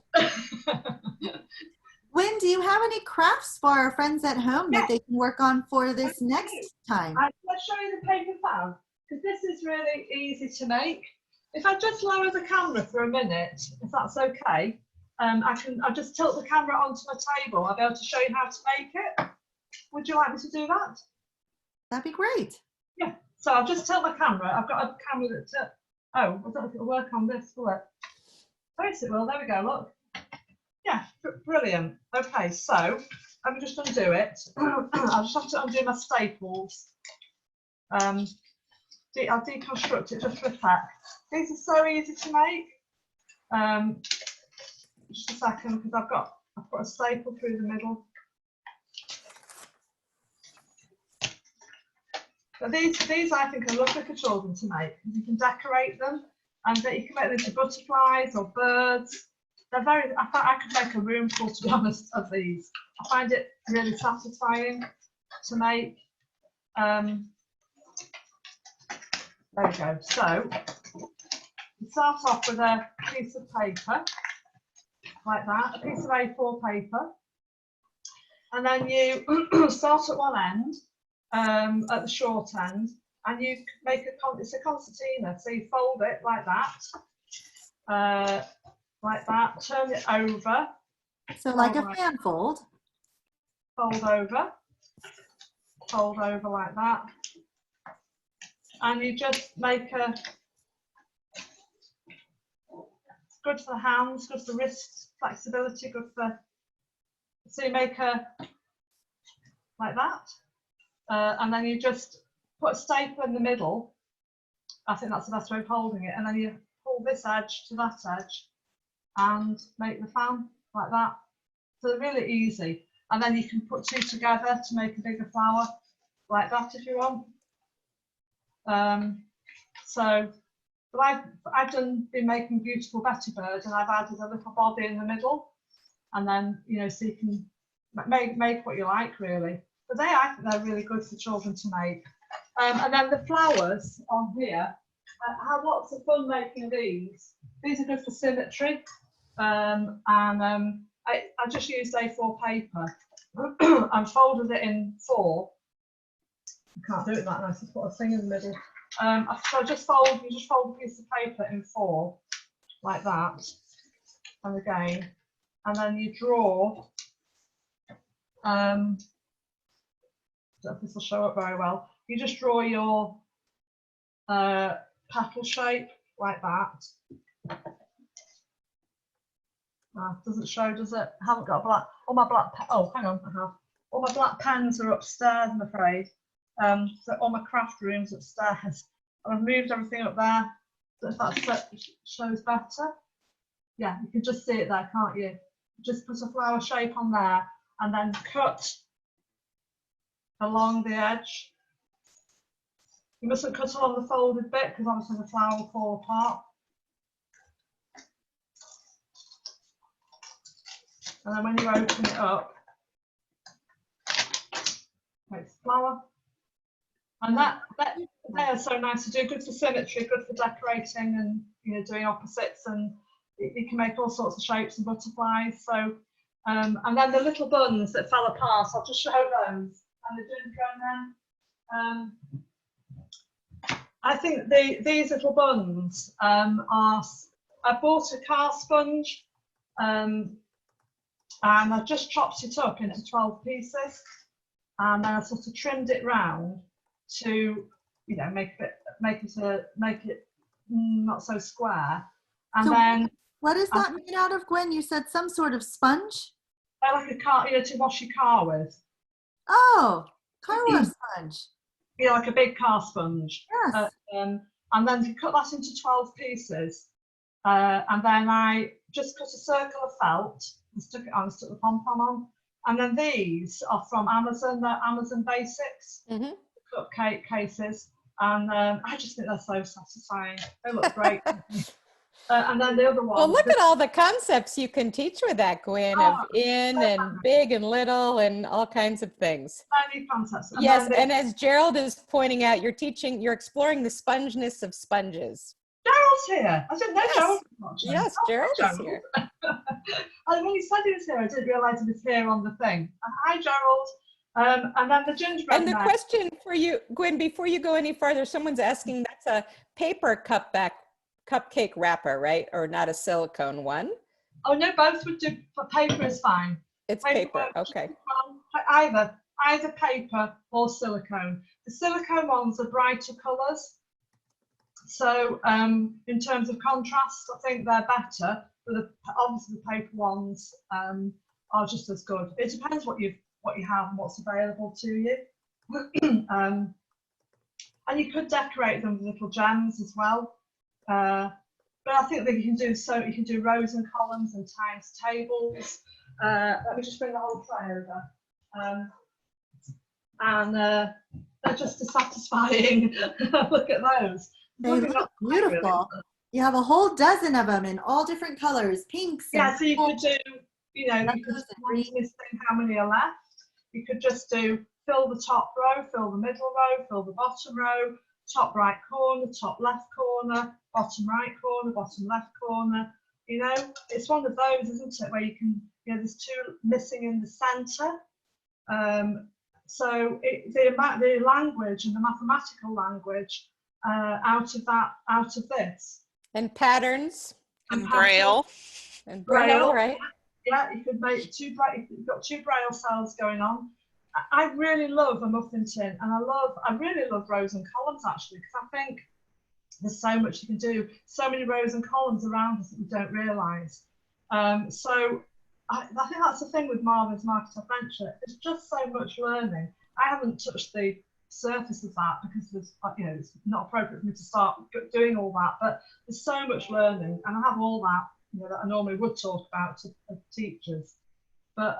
Gwyn, do you have any crafts for our friends at home that they can work on for this next time? Let's show you the paper fan, because this is really easy to make. If I just lower the camera for a minute, if that's okay, I'll just tilt the camera onto my table. I'll be able to show you how to make it. Would you like me to do that? That'd be great. Yeah, so I'll just tilt the camera. I've got a camera that's, I don't know if it'll work on this, will it? Yes, it will. There we go, look. Yeah, brilliant. Okay, so I'm just undo it. I'll just have to undo my staples. I'll deconstruct it just for a sec. These are so easy to make. just a second, because I've got a staple through the middle. But these I think are lovely for children to make, because you can decorate them, and you can make them into butterflies or birds. They're very, I could make a room full, to be honest, of these. I find it really satisfying to make. There we go. So you start off with a piece of paper like that, a piece of A4 paper, and then you start at one end, at the short end, and you make it's a concertina. So you fold it like that, turn it over. So like a fan fold. Fold over like that, and you just make a, good for the hands, good for wrist flexibility, good for, so you make a, like that, and then you just put a staple in the middle. I think that's the best way of holding it, and then you pull this edge to that edge and make the fan like that. So they're really easy. And then you can put two together to make a bigger flower like that if you want. But I've been making beautiful Betty birds, and I've added a little body in the middle, and then, you know, so you can make what you like really. But I think they're really good for children to make. And then the flowers on here, I had lots of fun making these. These are good for symmetry. I just used A4 paper and folded it in 4. I can't do it that nice, just put a thing in the middle. So you just fold a piece of paper in 4 like that, and again, and then you draw. I don't know if this will show up very well. You just draw your petal shape like that. Doesn't show, does it? I haven't got a black. All my black. Oh, hang on, I have. All my black pens are upstairs, I'm afraid. So all my craft rooms upstairs. And I've moved everything up there. So if that shows better, yeah, you can just see it there, can't you? Just put a flower shape on there, and then cut along the edge. You mustn't cut along the folded bit, because obviously the flower will fall apart. And then when you open it up, it's flower. And they are so nice to do, good for symmetry, good for decorating, and, you know, doing opposites, and you can make all sorts of shapes and butterflies. So, and then the little buns that fell apart, I'll just show those. And the gingerbread men. I think these little buns are. I bought a car sponge, and I just chopped it up into 12 pieces, and then I sort of trimmed it round to, you know, make it not so square. And so then what is that made out of, Gwen? You said some sort of sponge? Like a car, you know, to wash your car with. Oh, car wash sponge. You know, like a big car sponge. Yes. And then you cut that into 12 pieces. And then I just cut a circle of felt and stuck it on, stuck the pom-pom on. And then these are from Amazon, they're Amazon Basics, cupcake cases. And I just think they're so satisfying. They look great. And then the other one. Well, look at all the concepts you can teach with that, Gwyn, of in and big and little and all kinds of things. Many concepts. Yes, and as Gerald is pointing out, you're exploring the spongeness of sponges. Gerald's here. I didn't know Gerald was watching. Yes, Gerald is here. And when he said he was here, I didn't realise he was here on the thing. Hi, Gerald. And then the gingerbread. And the question for you, Gwyn, before you go any further, someone's asking, that's a paper cupcake wrapper, right? Or not a silicone one? Oh no, both would do. But paper is fine. It's paper. Okay. Either paper or silicone. The silicone ones are brighter colours. So in terms of contrast, I think they're better. But obviously the paper ones are just as good. It depends what you have and what's available to you. And you could decorate them with little gems as well. But I think that you can do rows and columns and times tables. Let me just bring the whole tray over. And they're just as satisfying. Look at those. They look beautiful. You have a whole dozen of them in all different colors, pinks. Yeah, And so you could do, you know, you could think how many are left. You could just do fill the top row, fill the middle row, fill the bottom row, top right corner, top left corner, bottom right corner, bottom left corner. You know, it's one of those, isn't it, where you can, you know, there's two missing in the centre. So the language and the mathematical language out of this. And patterns. And Braille. And Braille, right? Yeah, you could make you've got two Braille cells going on. I really love a muffin tin, and I really love rows and columns actually, because I think there's so much you can do, so many rows and columns around us that we don't realise. So I think that's the thing with Marvin's Market Adventure. There's just so much learning. I haven't touched the surface of that because there's, you know, it's not appropriate for me to start doing all that. But there's so much learning, and I have all that, you know, that I normally would talk about to teachers. But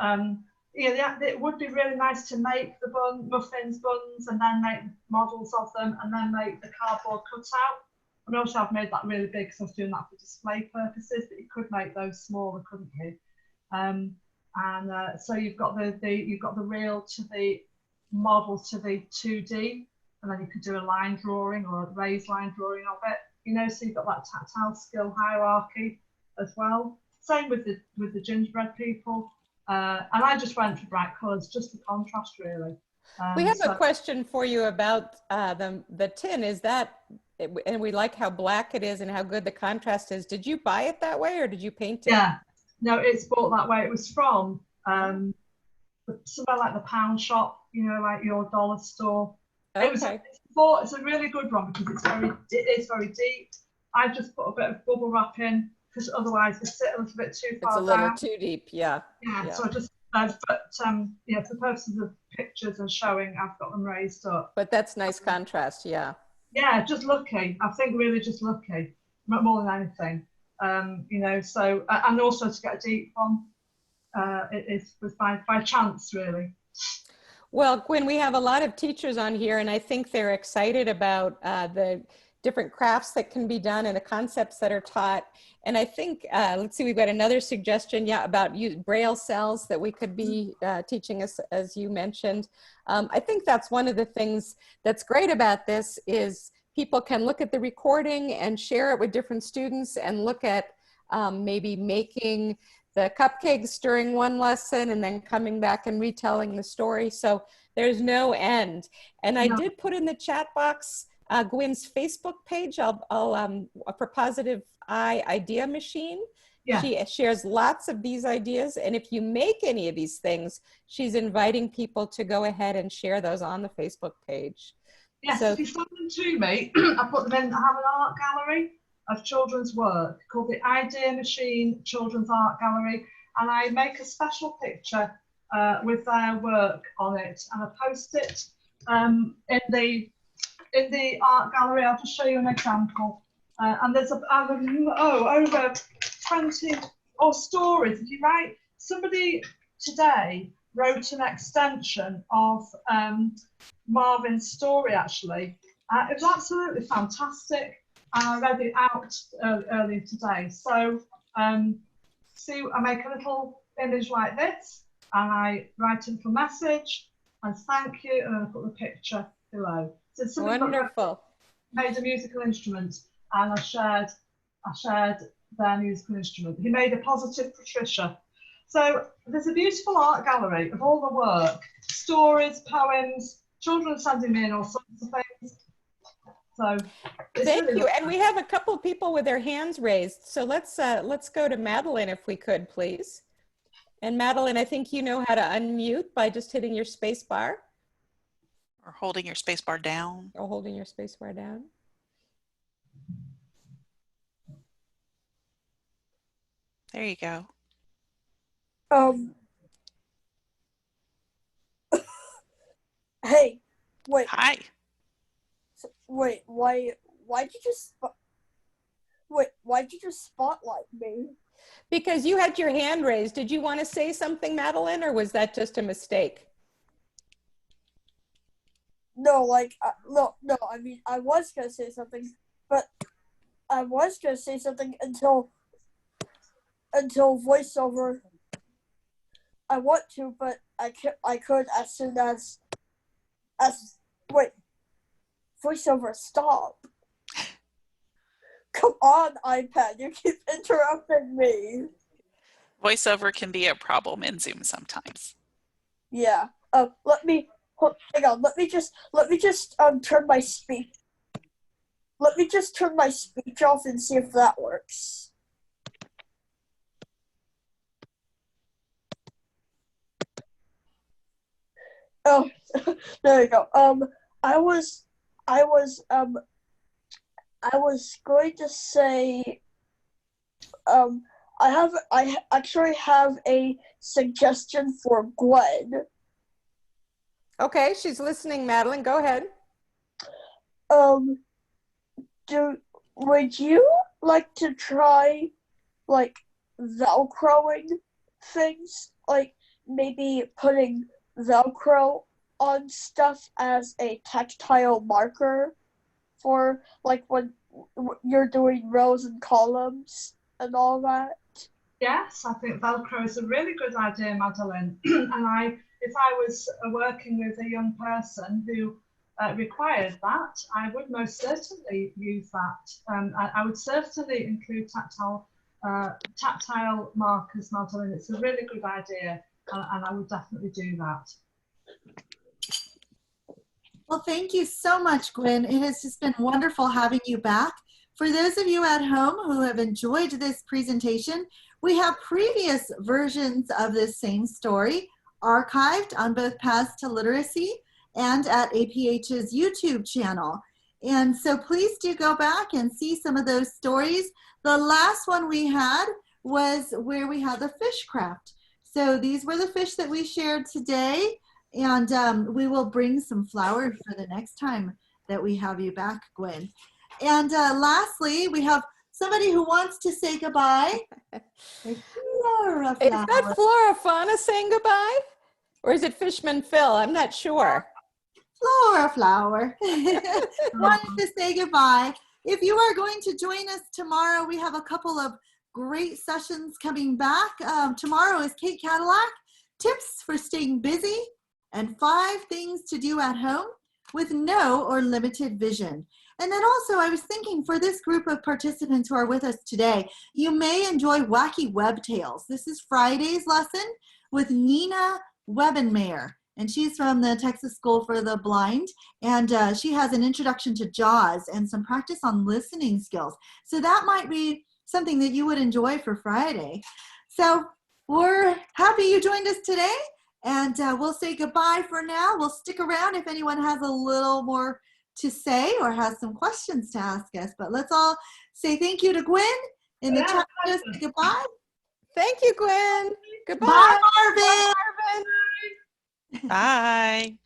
yeah, it would be really nice to make the muffins buns, and then make models of them, and then make the cardboard cutout. I mean, obviously I've made that really big because I was doing that for display purposes, but you could make those smaller, couldn't you? So you've got the real to the model to the 2D, and then you could do a line drawing or a raised line drawing of it. You know, so you've got that tactile skill hierarchy as well. Same with the gingerbread people. And I just went for bright colours, just for contrast, really. We have a question for you about the tin. Is that, and we like how black it is and how good the contrast is. Did you buy it that way, or did you paint it? Yeah, no, it's bought that way. It was from somewhere like the pound shop, you know, like your dollar store. Okay. It's a really good one because it is very deep. I just put a bit of bubble wrap in because otherwise they sit a little bit too far down. It's a little too deep, yeah. Yeah. So I just, yeah, for purposes of pictures and showing, I've got them raised up. But that's nice contrast, yeah. Yeah, just lucky. I think really just lucky, more than anything. You know, so, and also to get a deep one, it was by chance, really. Well, Gwyn, we have a lot of teachers on here, and I think they're excited about the different crafts that can be done and the concepts that are taught. And I think, let's see, we've got another suggestion, yeah, about Braille cells that we could be teaching us, as you mentioned. I think that's one of the things that's great about this is people can look at the recording and share it with different students and look at maybe making the cupcakes during one lesson and then coming back and retelling the story. So there's no end. And I did put in the chat box Gwyn's Facebook page, for Positive Eye Idea Machine. Yeah. She shares lots of these ideas. And if you make any of these things, she's inviting people to go ahead and share those on the Facebook page. Yes, so, if you send them to me, I put them in. I have an art gallery of children's work called the Idea Machine Children's Art Gallery, and I make a special picture with their work on it, and I post it in the art gallery. I'll just show you an example. And there's over 20 stories. If you write, somebody today wrote an extension of Marvin's story. Actually, it was absolutely fantastic. And I read it out earlier today. So see, I make a little image like this, and I write a little message, and thank you, and then I put the picture below. So wonderful. Made a musical instrument, and I shared their musical instrument. He made a positive Patricia. So there's a beautiful art gallery of all the work, stories, poems, children sending me in all sorts of things. So thank really you. And we have a couple of people with their hands raised. So let's go to Madeline, if we could, please. And Madeline, I think you know how to unmute by just hitting your space bar. Or holding your space bar down. Or holding your space bar down. There you go. Hey, wait. Hi. Wait, why did you Wait, why did you spotlight me? Because you had your hand raised. Did you want to say something, Madeline, or was that just a mistake? No, like, no, I mean, I was gonna say something, but I was gonna say something until voiceover. I want to, but I could as soon as wait, voiceover stop. Come on, iPad, you keep interrupting me. Voiceover can be a problem in Zoom sometimes. Yeah. Hang on. Let me just turn my speech. Let me just turn my speech off and see if that works. Oh, there you go. I was going to say, I actually have a suggestion for Gwyn. Okay, she's listening, Madeline. Go ahead. Would you like to try, like, Velcroing things? Like, maybe putting Velcro on stuff as a tactile marker for, like, when you're doing rows and columns and all that? Yes, I think Velcro is a really good idea, Madeline. And if I was working with a young person who required that, I would most certainly use that. I would certainly include tactile markers, Madeline. It's a really good idea, and I would definitely do that. Well, thank you so much, Gwyn. It has just been wonderful having you back. For those of you at home who have enjoyed this presentation, we have previous versions of this same story archived on both Paths to Literacy and at APH's YouTube channel. And so please do go back and see some of those stories. The last one we had was where we had the fish craft. So these were the fish that we shared today. And we will bring some flowers for the next time that we have you back, Gwyn. And lastly, we have somebody who wants to say goodbye. Flora Is that Flora Fauna saying goodbye? Or is it Fishman Phil? I'm not sure. Flora Flower wanted to say goodbye. If you are going to join us tomorrow, we have a couple of great sessions coming back. Tomorrow is Kate Cadillac, tips for staying busy, and 5 things to do at home with no or limited vision. And then also I was thinking for this group of participants who are with us today, you may enjoy Wacky Web Tales. This is Friday's lesson with Nina Webenmayer, and she's from the Texas School for the Blind, and she has an introduction to JAWS and some practice on listening skills. So that might be something that you would enjoy for Friday. So we're happy you joined us today. And we'll say goodbye for now. We'll stick around if anyone has a little more to say or has some questions to ask us. But let's all say thank you to Gwyn in the chat. Just say goodbye. Thank you, Gwyn. Goodbye. Bye, Marvin. Bye, Marvin. Bye.